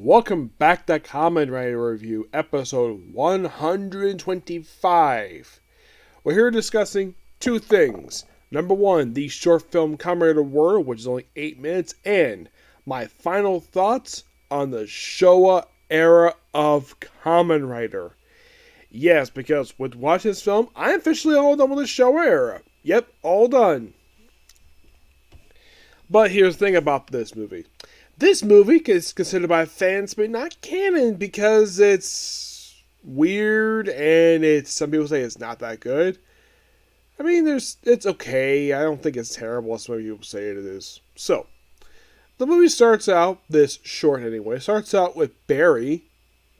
Welcome back to Kamen Rider Review, episode 125. We're here discussing two things. Number one, the short film Kamen Rider World, which is only 8 minutes, and my final thoughts on the Shōwa era of Kamen Rider. Yes, because with watching this film, I'm officially all done with the Shōwa era. Yep, all done. But here's the thing about this movie. This movie is considered by fans but not canon because it's weird and some people say it's not that good. I mean, it's okay. I don't think it's terrible. That's what people say it is. So, the movie starts out, this short anyway, starts out with Barry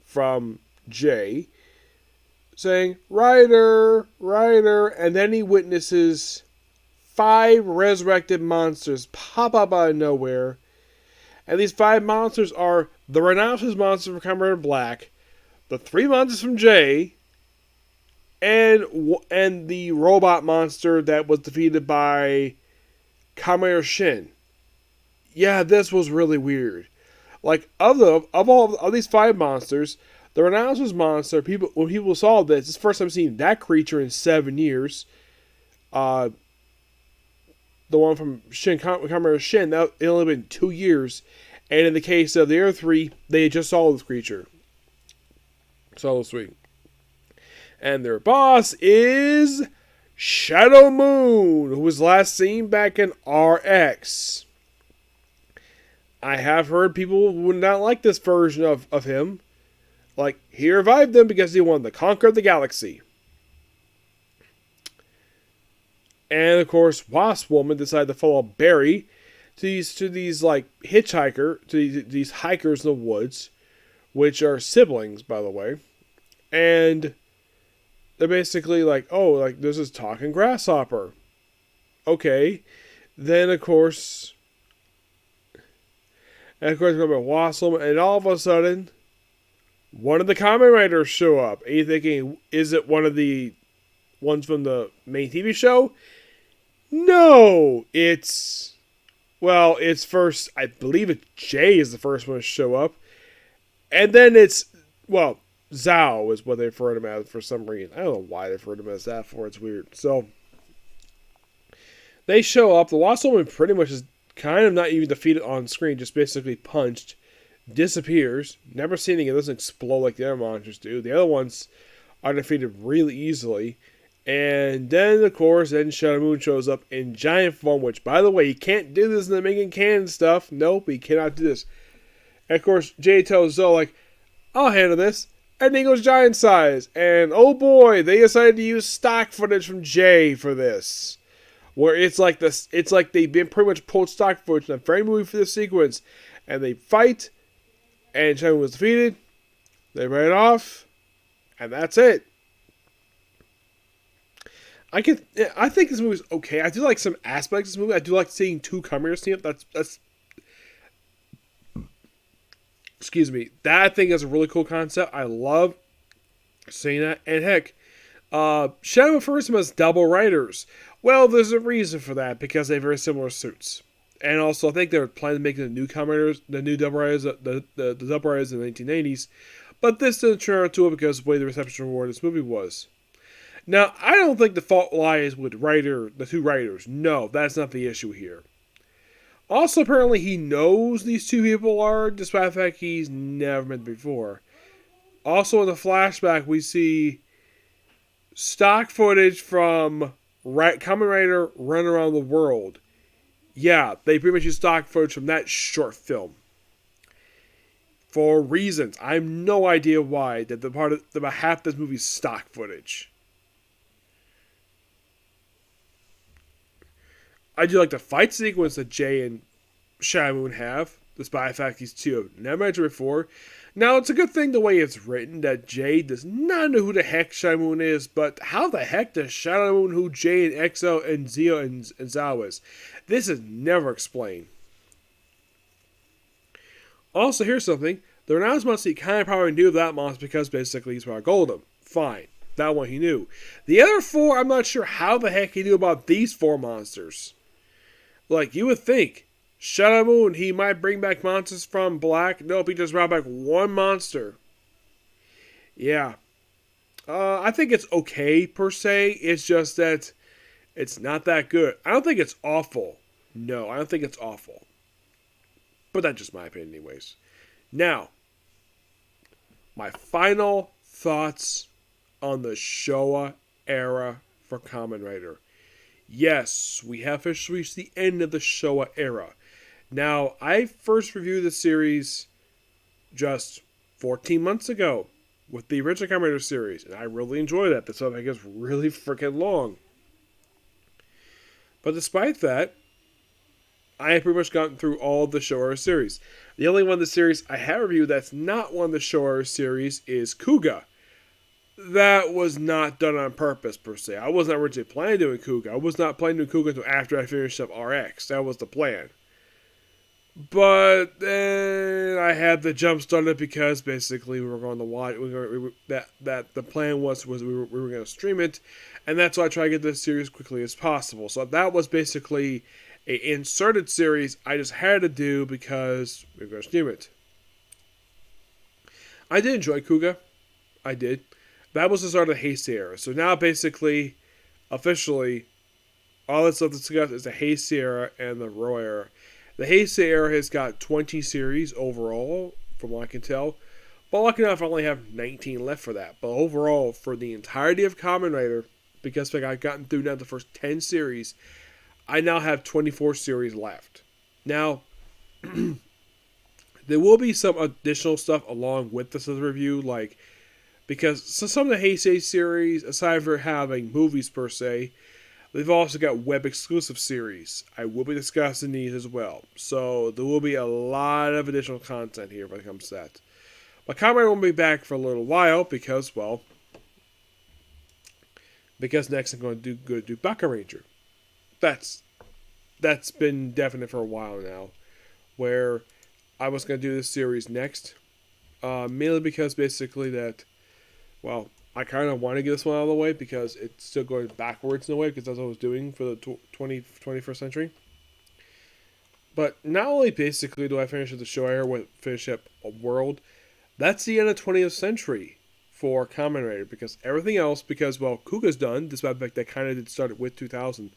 from Jay saying, "Rider, Rider," and then he witnesses 5 resurrected monsters pop up out of nowhere. And these 5 monsters are the Rhinoceros monster from Kamen Rider Black, the 3 monsters from Jay, and the robot monster that was defeated by Kamen Rider Shin. Yeah, this was really weird. Like, of all these 5 monsters, the Rhinoceros monster, when people saw this, it's the first time seeing that creature in 7 years. The one from Kamen Rider Shin, it only been 2 years. And in the case of the other 3, they just saw this creature. Saw those 3. And their boss is Shadow Moon, who was last seen back in RX. I have heard people would not like this version of him. Like, he revived them because he wanted to conquer the galaxy. And of course, Wasp Woman decided to follow Barry to these like these hikers in the woods, which are siblings, by the way. And they're basically like, oh, like there's this talking grasshopper. Okay. Then of course remember Wasp Woman, and all of a sudden one of the Kamen Riders show up. And you're thinking, is it one of the ones from the main TV show? No, it's first, I believe it's Jay is the first one to show up. And then Zhao is what they refer to him as for some reason. I don't know why they refer to him as that for, it's weird. So, they show up, the Wasp Woman pretty much is kind of not even defeated on screen, just basically punched, disappears, never seen it doesn't explode like the other monsters do. The other ones are defeated really easily. And then, of course, Shadow Moon shows up in giant form, which, by the way, he can't do this in the making canon stuff. Nope, he cannot do this. And, of course, Jay tells Zoe, like, I'll handle this. And he goes giant size. And, oh boy, they decided to use stock footage from Jay for this. Where it's like they've been pretty much pulled stock footage in a very movie for this sequence. And they fight, and Shadow Moon was defeated. They ran off, and that's it. I think this movie's okay. I do like some aspects of this movie. I do like seeing 2 Kamen Riders team up. That's excuse me. That I think is a really cool concept. I love seeing that. And heck, Shadow refers to them as double riders. Well, there's a reason for that because they have very similar suits. And also, I think they were planning to make the new Kamen Riders, the new double riders, the double riders in the 1980s. But this didn't turn out to it because of the way the reception for this movie was. Now, I don't think the fault lies with the 2 writers. No, that's not the issue here. Also, apparently, he knows these 2 people are, despite the fact he's never met them before. Also, in the flashback, we see stock footage from Kamen Rider Run Around the World. Yeah, they pretty much use stock footage from that short film. For reasons. I have no idea why, that about half this movie's stock footage. I do like the fight sequence that Jay and Shadow Moon have, despite the fact these 2 have never met before. Now, it's a good thing the way it's written that Jay does not know who the heck Shadow Moon is, but how the heck does Shadow Moon who Jay and EXO and Zio and Zao is? This is never explained. Also, here's something. The Renowned monster he kind of probably knew of that monster because basically he's about Goldem. Fine. That one he knew. The other 4, I'm not sure how the heck he knew about these 4 monsters. Like, you would think Shadow Moon, he might bring back monsters from Black. Nope, he just brought back one monster. Yeah. I think it's okay, per se. It's just that it's not that good. I don't think it's awful. No, I don't think it's awful. But that's just my opinion, anyways. Now, my final thoughts on the Shōwa era for Kamen Rider. Yes, we have officially reached the end of the Shōwa era. Now, I first reviewed the series just 14 months ago with the original Kamen Rider series, and I really enjoyed that. This stuff gets really freaking long. But despite that, I have pretty much gotten through all the Shōwa series. The only one of the series I have reviewed that's not one of the Shōwa series is Kuga. That was not done on purpose, per se. I was not originally planning doing Kuga. I was not planning doing Kuga until after I finished up RX. That was the plan. But then I had to jumpstart it because basically we were going to watch. That the plan was we were going to stream it, and that's why I try to get this series quickly as possible. So that was basically an inserted series I just had to do because we were going to stream it. I did enjoy Kuga. I did. That was the start of the Heisei era. So now basically, officially, all that's left to discuss is the Heisei era and the Roh era. The Heisei era has got 20 series overall, from what I can tell. But lucky enough, I only have 19 left for that. But overall, for the entirety of Kamen Rider, because I've gotten through now the first 10 series, I now have 24 series left. Now, there will be some additional stuff along with this review, like, because some of the Heisei series, aside from having movies per se, they've also got web exclusive series. I will be discussing these as well. So there will be a lot of additional content here when it comes to that. But Kamen Rider won't be back for a little while because next I'm going to do Baka Ranger. That's been definite for a while now, where I was going to do this series next. Mainly because basically that, well, I kind of want to get this one out of the way because it's still going backwards in a way because that's what I was doing for the 21st century. But not only basically do I finish the show era with finish up a world, that's the end of 20th century for Kamen Rider because everything else, because, well, Kuga's done, despite the fact that kind of did start with 2000,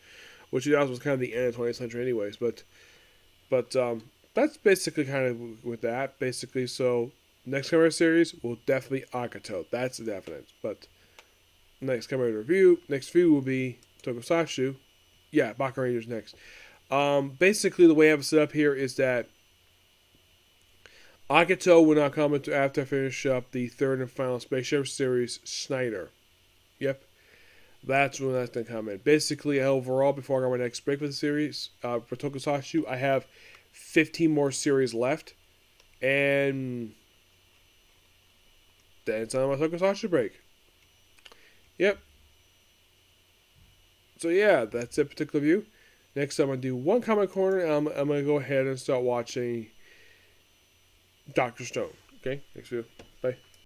which 2000 was kind of the end of 20th century anyways, but that's basically kind of with that, basically, so next Kamen Rider series will definitely Agato. That's definite. But next Kamen Rider review, next review will be Tokusatsu. Yeah, Baka Rangers next. Basically, the way I have it set up here is that Agato will not come until after I finish up the third and final Spaceship series, Schneider. Yep. That's when that's going to come in. Basically, overall, before I go on my next break for the series, for Tokusatsu, I have 15 more series left. And then it's on my Tokusatsu break. Yep. So yeah, that's it particular view. Next I'm going to do one comment corner and I'm going to go ahead and start watching Dr. Stone. Okay, next view.